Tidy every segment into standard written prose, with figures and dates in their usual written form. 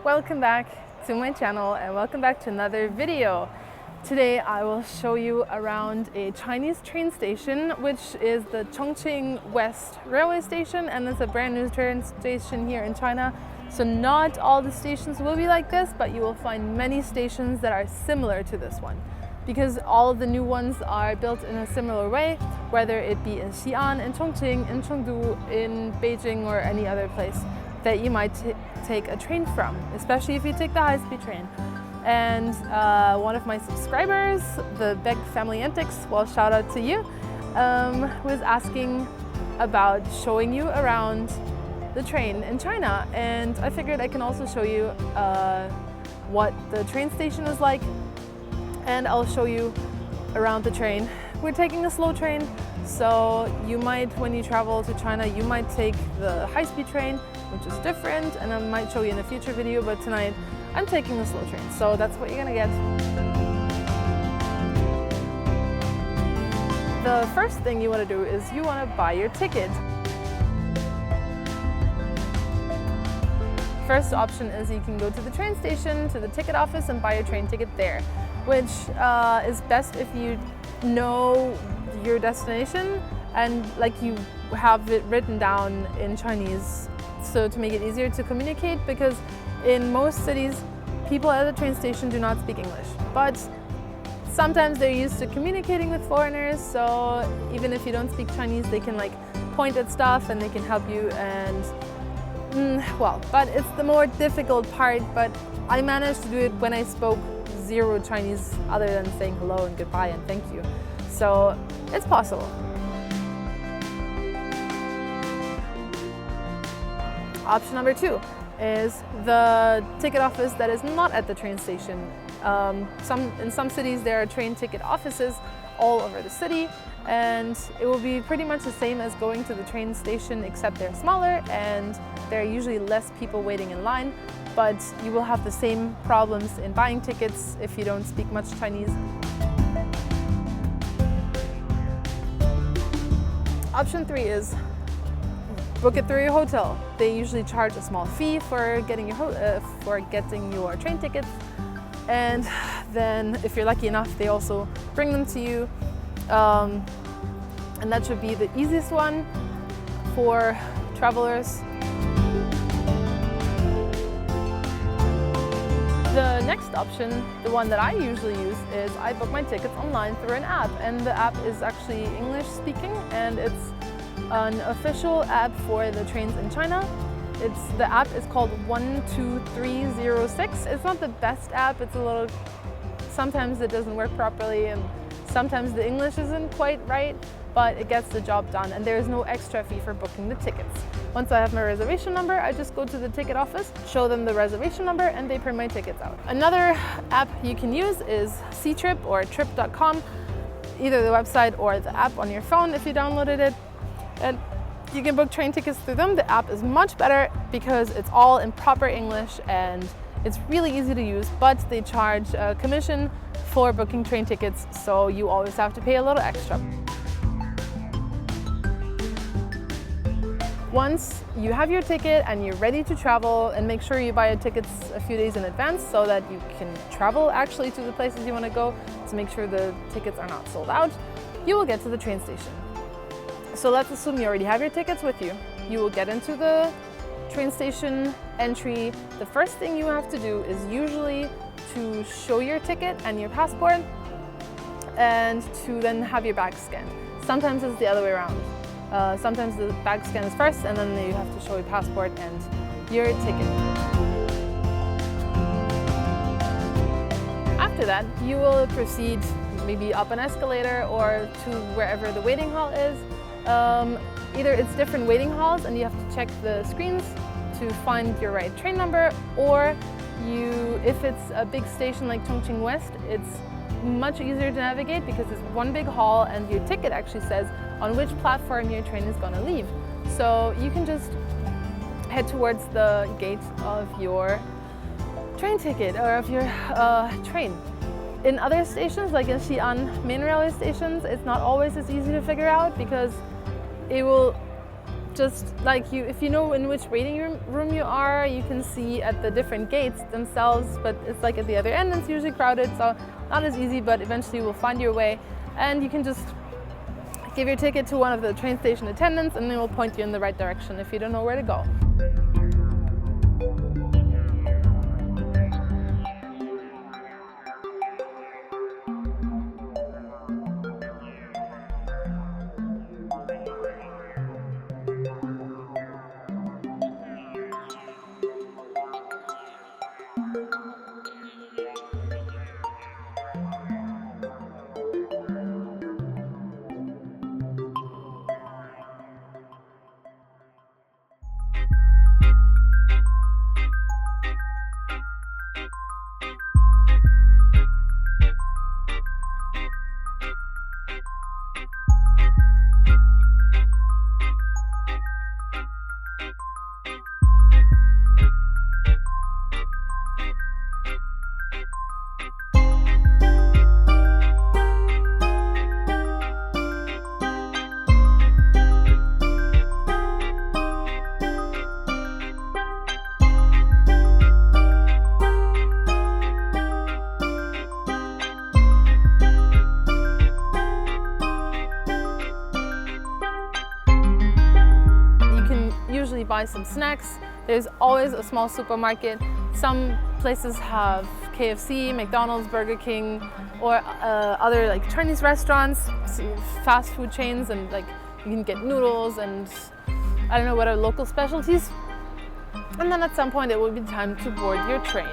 Welcome back to my channel and welcome back to another video. Today I will show you around a Chinese train station, which is the Chongqing West Railway Station, and it's a brand new train station here in China. So not all the stations will be like this, but you will find many stations that are similar to this one, because all of the new ones are built in a similar way, whether it be in Xi'an, in Chongqing, in Chengdu, in Beijing, or any other place that you might take a train from, especially if you take the high-speed train. And one of my subscribers, the Begg Family Antics, well, shout out to you, was asking about showing you around the train in China, and I figured I can also show you what the train station is like, and I'll show you around the train. We're taking a slow train, so you might, when you travel to China, you might take the high-speed train, which is different, and I might show you in a future video, but tonight I'm taking the slow train, so that's what you're gonna get. The first thing you want to do is you want to buy your ticket. First option is you can go to the train station, to the ticket office, and buy your train ticket there, which is best if you know your destination and like you have it written down in Chinese, so to make it easier to communicate, because in most cities people at the train station do not speak English, but sometimes they're used to communicating with foreigners, so even if you don't speak Chinese, they can like point at stuff and they can help you, and well, but it's the more difficult part, but I managed to do it when I spoke zero Chinese other than saying hello and goodbye and thank you. So it's possible. Option number 2 is the ticket office that is not at the train station. In some cities there are train ticket offices all over the city, and it will be pretty much the same as going to the train station, except they're smaller and there are usually less people waiting in line, but you will have the same problems in buying tickets if you don't speak much Chinese. Option 3 is book it through your hotel. They usually charge a small fee for getting your train tickets, and then if you're lucky enough, they also bring them to you, and that should be the easiest one for travelers. The next option, the one that I usually use, is I book my tickets online through an app, and the app is actually English speaking, and it's an official app for the trains in China. The app is called 12306. It's not the best app. It's a little, sometimes it doesn't work properly, and sometimes the English isn't quite right, but it gets the job done, and there is no extra fee for booking the tickets. Once I have my reservation number, I just go to the ticket office, show them the reservation number, and they print my tickets out. Another app you can use is Ctrip or trip.com, either the website or the app on your phone if you downloaded it, and you can book train tickets through them. The app is much better because it's all in proper English and it's really easy to use, but they charge a commission for booking train tickets, so you always have to pay a little extra. Once you have your ticket and you're ready to travel, and make sure you buy your tickets a few days in advance so that you can travel actually to the places you want to go, to make sure the tickets are not sold out, you will get to the train station. So let's assume you already have your tickets with you. You will get into the train station entry. The first thing you have to do is usually to show your ticket and your passport, and to then have your bag scanned. Sometimes it's the other way around. Sometimes the bag scan is first, and then you have to show your passport and your ticket. After that, you will proceed maybe up an escalator or to wherever the waiting hall is. Either it's different waiting halls and you have to check the screens to find your right train number, or if it's a big station like Chongqing West, it's much easier to navigate because it's one big hall and your ticket actually says on which platform your train is going to leave. So you can just head towards the gate of your train ticket or of your train. In other stations, like in Xi'an main railway stations, it's not always as easy to figure out because it will just like if you know in which waiting room you are, you can see at the different gates themselves, but it's like at the other end, it's usually crowded, so not as easy, but eventually you will find your way, and you can just give your ticket to one of the train station attendants and they will point you in the right direction if you don't know where to go. Usually buy some snacks. There's always a small supermarket. Some places have KFC, McDonald's, Burger King, or other like Chinese restaurants, fast food chains, and like you can get noodles and I don't know what are local specialties. And then at some point it will be time to board your train.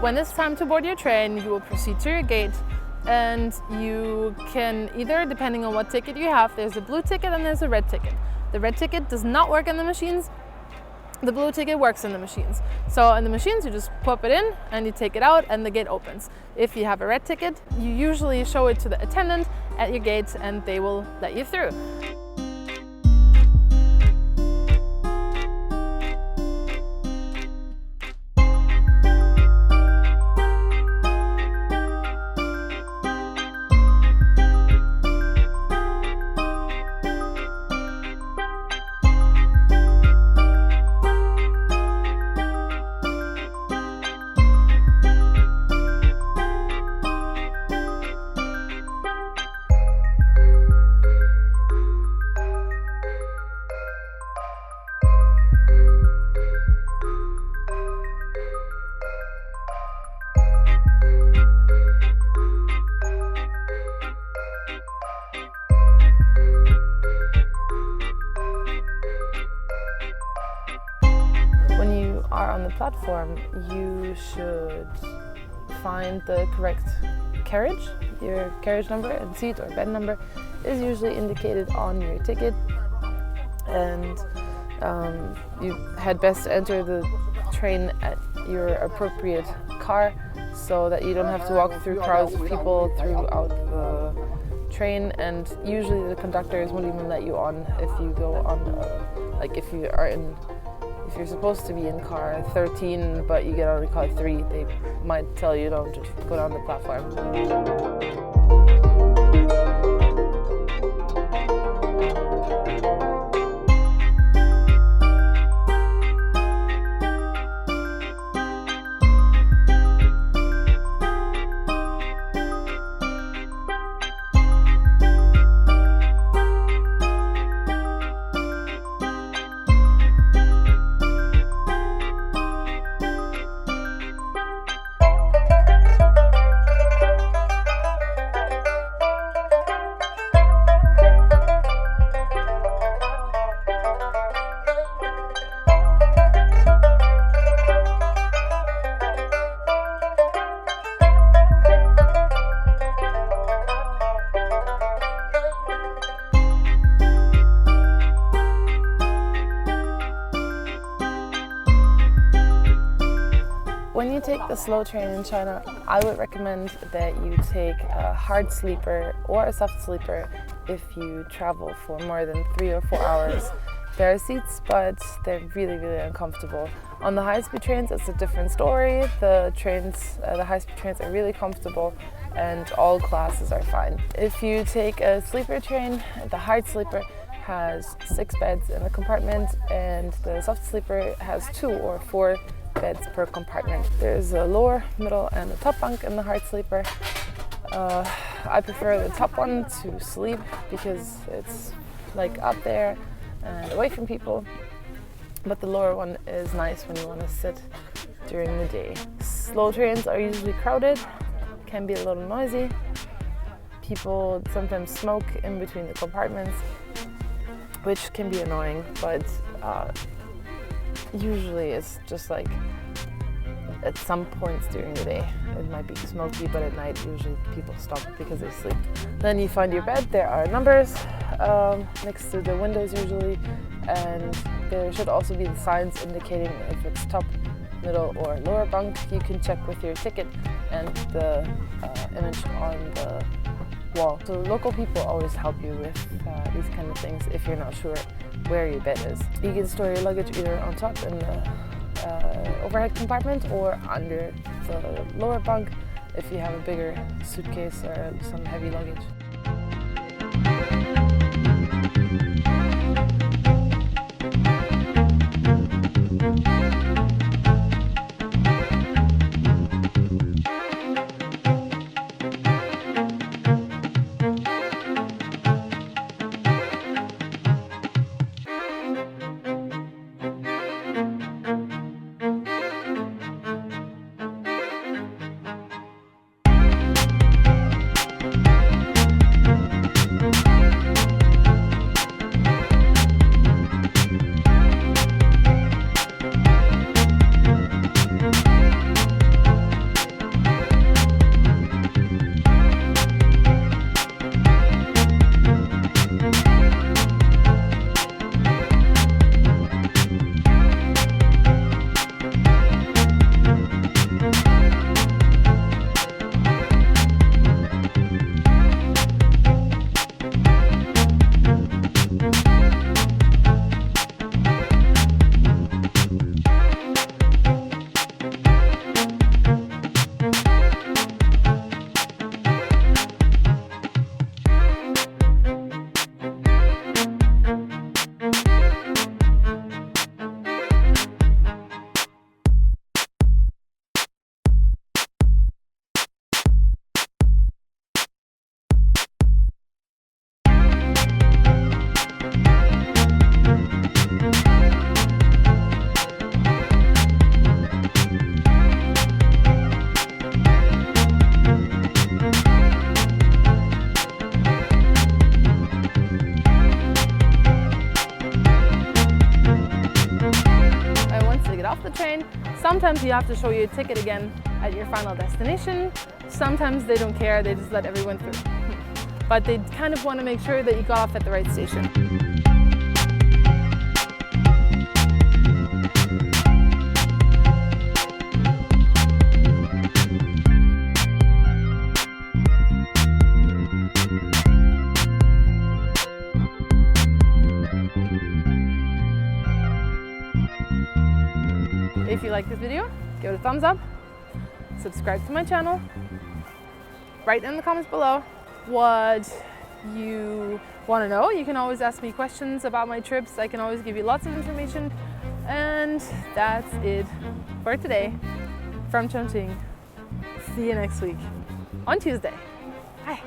When it's time to board your train, you will proceed to your gate, and you can either, depending on what ticket you have, there's a blue ticket and there's a red ticket. The red ticket does not work in the machines. The blue ticket works in the machines. So in the machines, you just pop it in and you take it out and the gate opens. If you have a red ticket, you usually show it to the attendant at your gate and they will let you through. On the platform, you should find the correct carriage. Your carriage number and seat or bed number is usually indicated on your ticket, and you had best enter the train at your appropriate car so that you don't have to walk through crowds of people throughout the train, and usually the conductors won't even let you on if you go on like if you're supposed to be in car 13 but you get on car 3, they might tell you don't just go down the platform. When you take the slow train in China, I would recommend that you take a hard sleeper or a soft sleeper if you travel for more than 3 or 4 hours. There are seats, but they're really, really uncomfortable. On the high-speed trains, it's a different story. The high-speed trains are really comfortable and all classes are fine. If you take a sleeper train, the hard sleeper has 6 beds in a compartment and the soft sleeper has 2 or 4 beds per compartment. There's a lower, middle and a top bunk in the hard sleeper. I prefer the top one to sleep because it's like up there and away from people, but the lower one is nice when you want to sit during the day. Slow trains are usually crowded, can be a little noisy. People sometimes smoke in between the compartments, which can be annoying, but usually it's just like at some points during the day it might be smoky, but at night usually people stop because they sleep. Then you find your bed. There are numbers next to the windows usually, and there should also be the signs indicating if it's top, middle or lower bunk. You can check with your ticket and the image on the wall. So local people always help you with these kind of things if you're not sure where your bed is. You can store your luggage either on top in the overhead compartment or under the lower bunk if you have a bigger suitcase or some heavy luggage. The train. Sometimes you have to show your ticket again at your final destination. Sometimes they don't care, they just let everyone through. But they kind of want to make sure that you got off at the right station. If you like this video, give it a thumbs up, subscribe to my channel, write in the comments below what you want to know. You can always ask me questions about my trips. I can always give you lots of information. And that's it for today from Chongqing. See you next week on Tuesday. Bye.